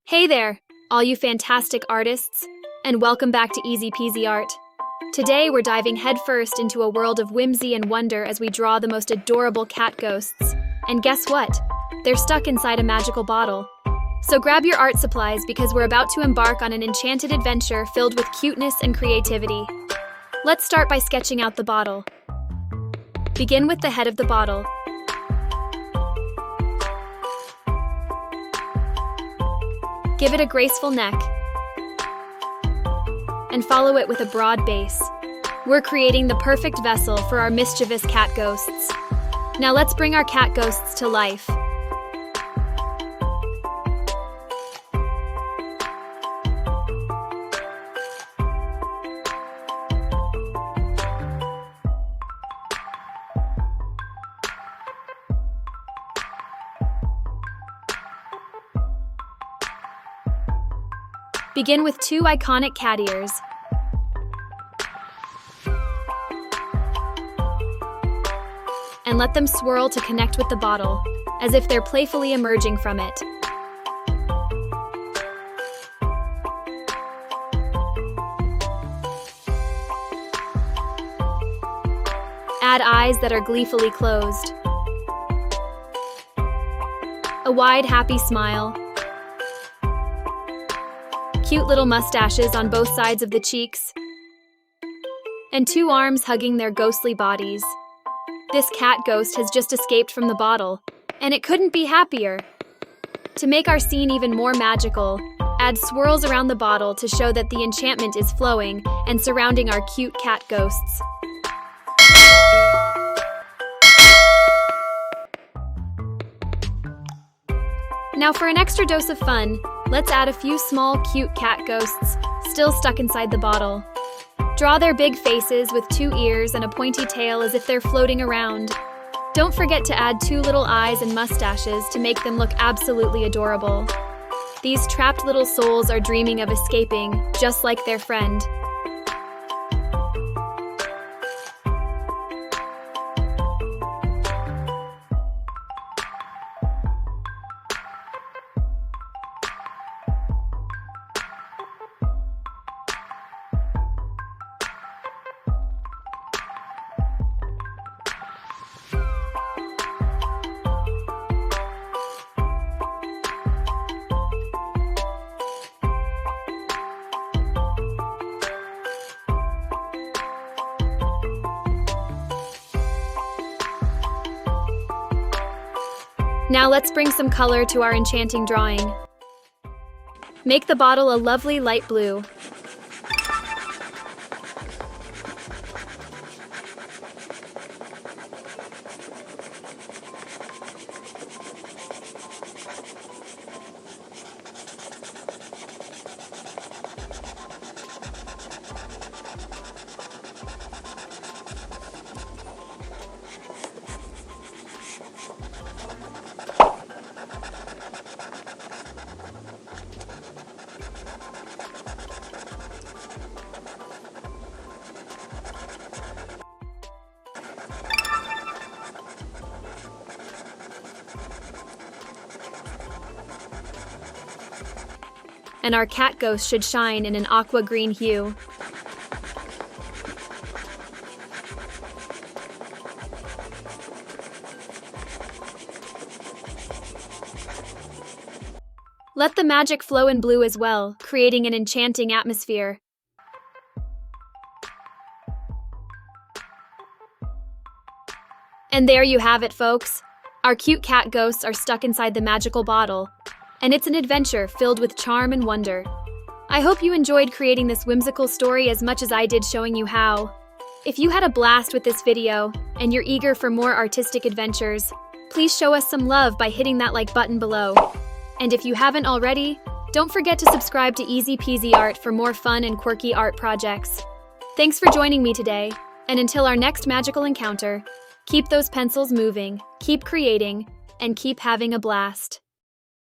Hey there, all you fantastic artists, and welcome back to Easy Peasy Art. Today we're diving headfirst into a world of whimsy and wonder as we draw the most adorable cat ghosts. And guess what? They're stuck inside a magical bottle. So grab your art supplies because we're about to embark on an enchanted adventure filled with cuteness and creativity. Let's start by sketching out the bottle. Begin with the head of the bottle. Give it a graceful neck, and follow it with a broad base. We're creating the perfect vessel for our mischievous cat ghosts. Now let's bring our cat ghosts to life. Begin with 2 iconic cat ears. And let them swirl to connect with the bottle, as if they're playfully emerging from it. Add eyes that are gleefully closed. A wide, happy smile. Cute little mustaches on both sides of the cheeks, and 2 arms hugging their ghostly bodies. This cat ghost has just escaped from the bottle, and it couldn't be happier. To make our scene even more magical, add swirls around the bottle to show that the enchantment is flowing and surrounding our cute cat ghosts. Now for an extra dose of fun, let's add a few small, cute cat ghosts still stuck inside the bottle. Draw their big faces with 2 ears and a pointy tail as if they're floating around. Don't forget to add 2 little eyes and mustaches to make them look absolutely adorable. These trapped little souls are dreaming of escaping, just like their friend. Now let's bring some color to our enchanting drawing. Make the bottle a lovely light blue. And our cat ghost should shine in an aqua green hue. Let the magic flow in blue as well, creating an enchanting atmosphere. And there you have it, folks. Our cute cat ghosts are stuck inside the magical bottle. And it's an adventure filled with charm and wonder. I hope you enjoyed creating this whimsical story as much as I did showing you how. If you had a blast with this video, and you're eager for more artistic adventures, please show us some love by hitting that like button below. And if you haven't already, don't forget to subscribe to Easy Peasy Art for more fun and quirky art projects. Thanks for joining me today, and until our next magical encounter, keep those pencils moving, keep creating, and keep having a blast.